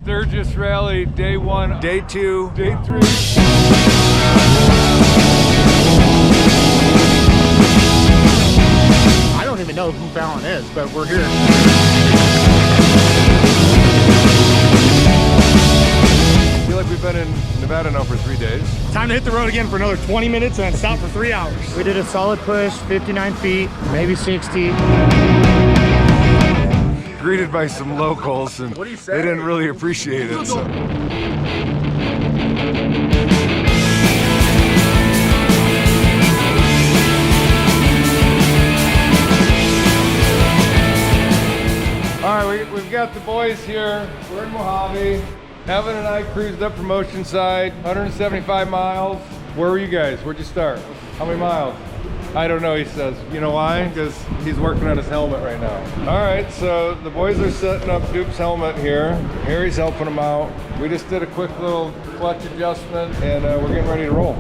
Sturgis Rally, day 1, Day 2, day 3. I don't even know who Feuling is, but we're here. I feel like we've been in Nevada now for 3 days. Time to hit the road again for another 20 minutes and then stop for 3 hours. We did a solid push, 59 feet, maybe 60. Greeted by some locals, and What do you say? they didn't really appreciate it. So. All right, we've got the boys here. We're in Mojave. Evan and I cruised up from Oceanside, 175 miles. Where were you guys? Where'd you start? How many miles? I don't know, he says. You know why? Because he's working on his helmet right now. All right, so the boys are setting up Duke's helmet here. Harry's helping him out. We just did a quick little clutch adjustment, and we're getting ready to roll.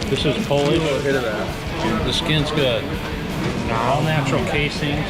This is Polish. The skin's good. All natural casings.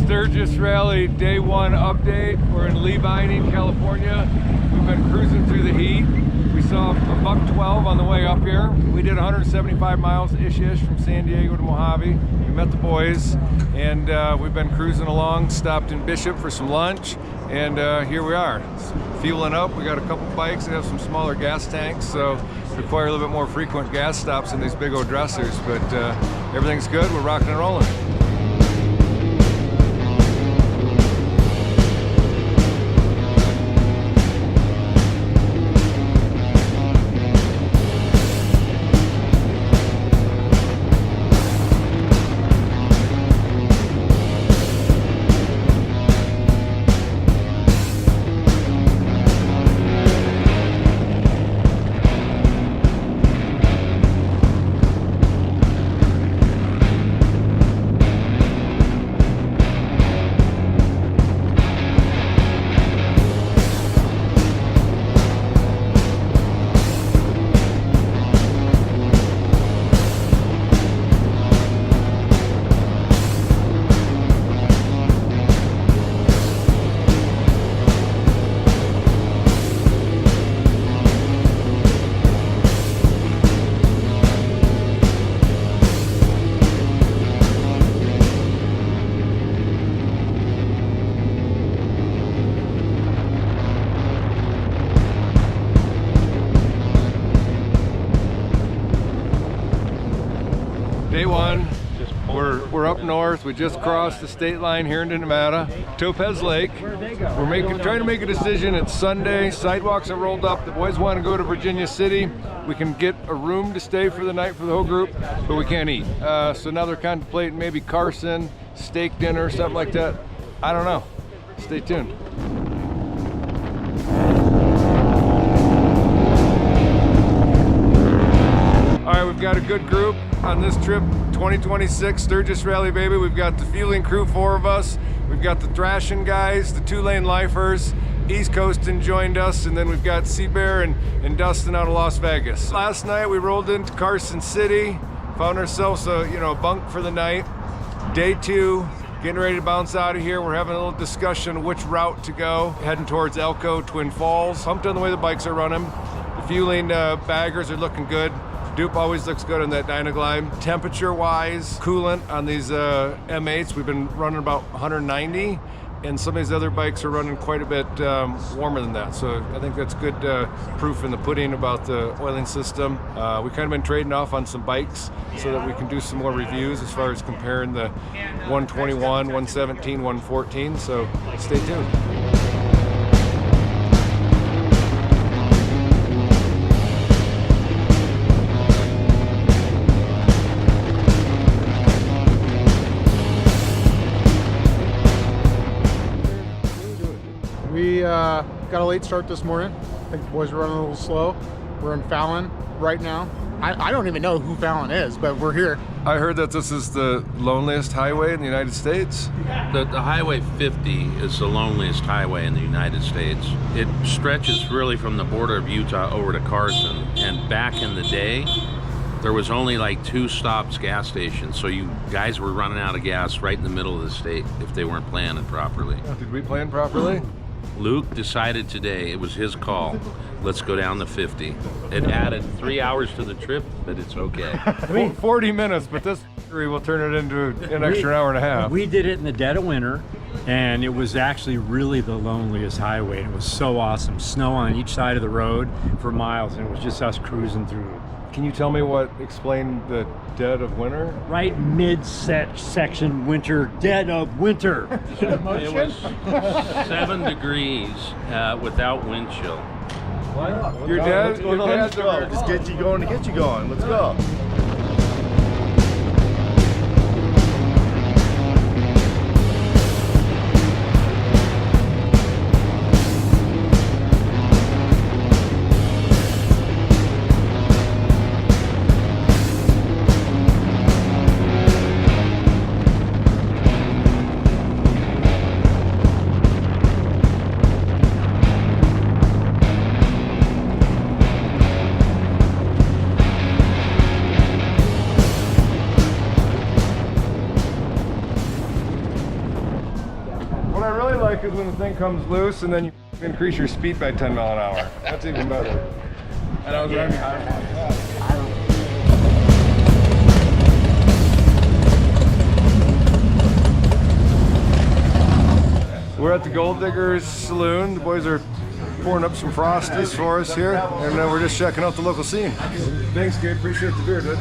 Sturgis Rally, day 1 update. We're in Levining, California. We've been cruising through the heat. We saw a buck 12 on the way up here. We did 175 miles ish from San Diego to Mojave. We met the boys, and we've been cruising along. Stopped in Bishop for some lunch, and here we are. It's fueling up. We got a couple bikes that have some smaller gas tanks, so require a little bit more frequent gas stops in these big old dressers, but everything's good. We're rocking and rolling. Day 1. Just We're up north. We just crossed the state line here into Nevada. Topaz Lake. We're trying to make a decision. It's Sunday. Sidewalks are rolled up. The boys want to go to Virginia City. We can get a room to stay for the night for the whole group, but we can't eat. So now they're contemplating maybe Carson, steak dinner, something like that. I don't know. Stay tuned. All right, we've got a good group on this trip, 2026 Sturgis Rally, baby. We've got the Feuling crew, 4 of us. We've got the Thrashing guys, the 2-lane lifers. East Coastin joined us, and then we've got Seabear and Dustin out of Las Vegas. Last night we rolled into Carson City, found ourselves a bunk for the night. Day 2, getting ready to bounce out of here. We're having a little discussion which route to go, heading towards Elko, Twin Falls. Pumped on the way the bikes are running. The Feuling baggers are looking good. Dupe always looks good on that Dynaglide. Temperature-wise, coolant on these M8s, we've been running about 190, and some of these other bikes are running quite a bit warmer than that. So I think that's good proof in the pudding about the oiling system. We've kind of been trading off on some bikes so that we can do some more reviews as far as comparing the 121, 117, 114. So stay tuned. We got a late start this morning. I think the boys are running a little slow. We're in Feuling right now. I don't even know who Feuling is, but we're here. I heard that this is the loneliest highway in the United States. The Highway 50 is the loneliest highway in the United States. It stretches really from the border of Utah over to Carson, and back in the day, there was only like 2 stops gas stations, so you guys were running out of gas right in the middle of the state if they weren't planning properly. Did we plan properly? Luke decided today, it was his call, let's go down the 50. It added 3 hours to the trip, but it's okay. 40 minutes, but this will turn it into an extra hour and a half. We did it in the dead of winter, and it was actually really the loneliest highway. It was so awesome. Snow on each side of the road for miles, and it was just us cruising through. Can you tell me what explained the dead of winter? Right mid-section winter, dead of winter. It was 7 degrees without wind chill. What? Your dad? What's going on? Let's go. Just get you going to get you going. Let's go. What I really like is when the thing comes loose and then you increase your speed by 10 miles an hour. That's even better. And I was running behind We're at the Gold Diggers Saloon. The boys are pouring up some Frosties for us here, and we're just checking out the local scene. Thanks, kid. Appreciate the beer, dude.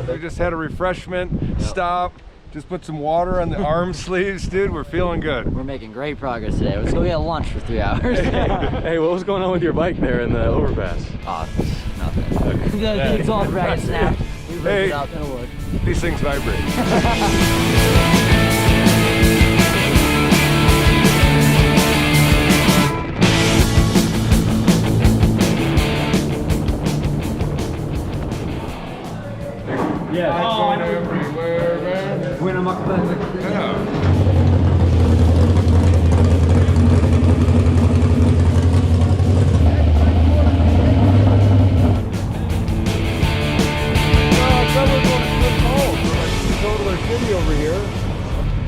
We just had a refreshment stop. Just put some water on the arm sleeves, dude. We're feeling good. We're making great progress today. Let's go get lunch for 3 hours. Hey, what was going on with your bike there in the overpass? Oh, nothing. The exhaust bracket snapped. We ripped it out in the wood. These things vibrate. Yeah. Going everywhere, man. Yeah.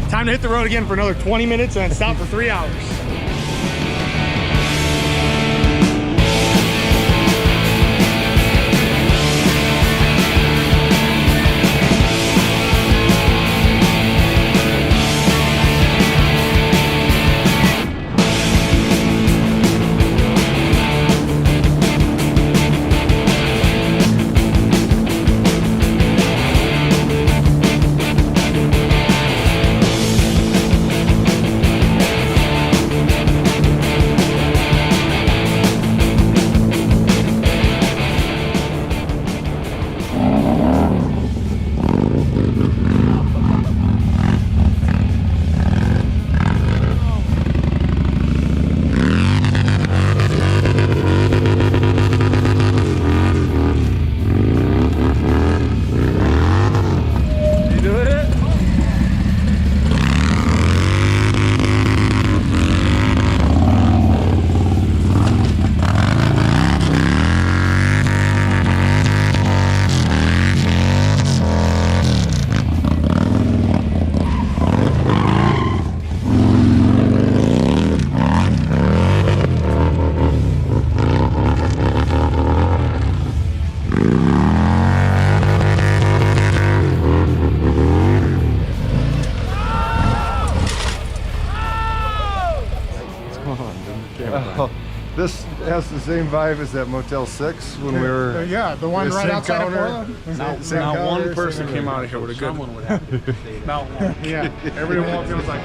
Time to hit the road again for another 20 minutes and then stop for 3 hours. has the same vibe as that Motel 6 when we were. Yeah, the one right outside of Feuling. Not one person came out of here with a good. Someone would have to say that. Not one. Yeah, everyone walked in was like.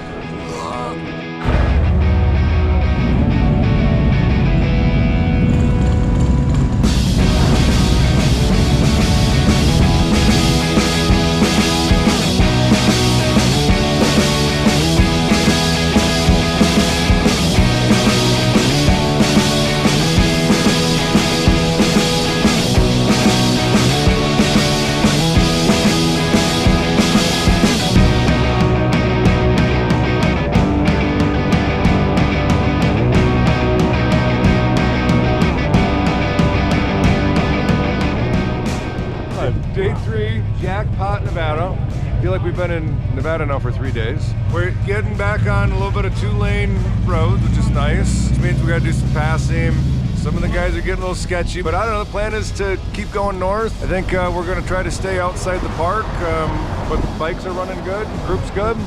Day 3, Jackpot, Nevada. I feel like we've been in Nevada now for 3 days. We're getting back on a little bit of 2-lane roads, which is nice. Which means we gotta do some passing. Some of the guys are getting a little sketchy, but I don't know, the plan is to keep going north. I think we're gonna try to stay outside the park, but the bikes are running good, group's good.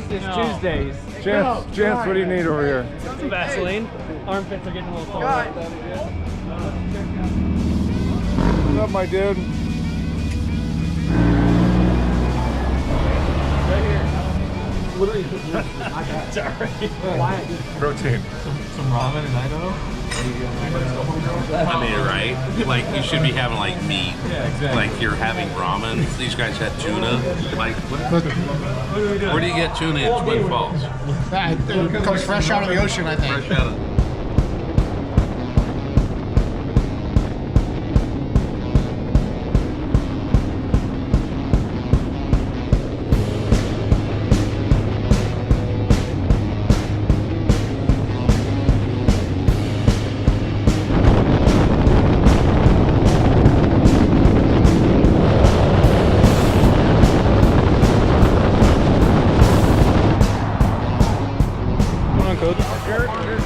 Tuesdays. Chance, what do you need over here? Some Vaseline. Armpits are getting a little cold. What's up, my dude? It's alright. Protein. Some ramen in Idaho? I mean, right? Like, you should be having, like, meat. Yeah, exactly. Like, you're having ramen. These guys had tuna. Like, where do you get tuna in Twin Falls? It comes fresh out of the ocean, I think. Fresh out of...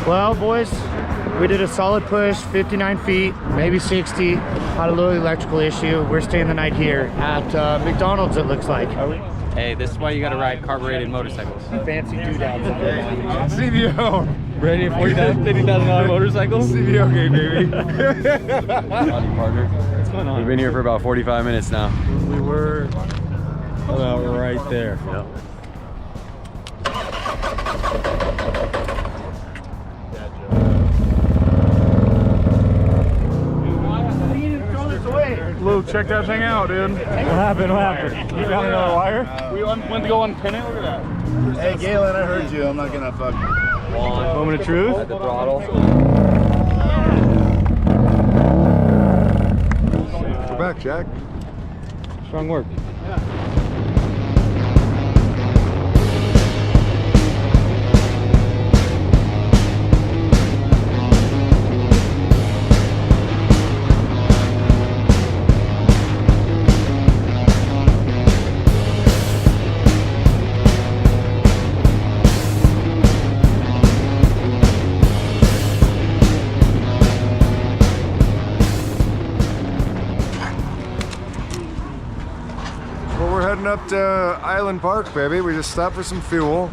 Well, boys, we did a solid push, 59 feet, maybe 60. Had a little electrical issue. We're staying the night here at McDonald's, it looks like. Hey, this is why you gotta ride carbureted motorcycles. Fancy doodads. CVO. Ready for $50,000 motorcycles? CVO game, baby. Howdy, partner. What's going on? We've been here for about 45 minutes now. We were about right there. Yep. Lou, check that thing out, dude. What happened? You found another wire? We went to go unpin it. Look at that. Hey, Galen, I heard you. I'm not gonna fuck. Moment of truth? At the throttle. Go back, Jack. Strong work. Heading up to Island Park, baby. We just stopped for some fuel.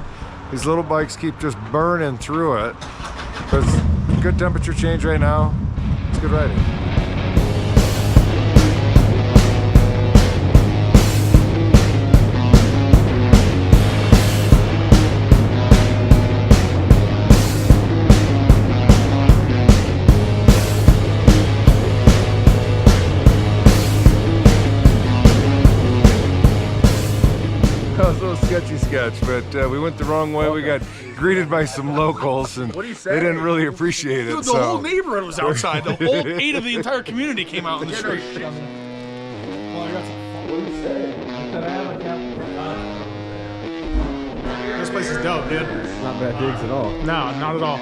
These little bikes keep just burning through it. But it's good temperature change right now. It's good riding. Sketch, but we went the wrong way. We got greeted by some locals, and they didn't really appreciate it. Dude, the whole neighborhood was outside. The whole 8 of the entire community came out in the street. This place is dope, dude. Not bad digs at all. No, not at all.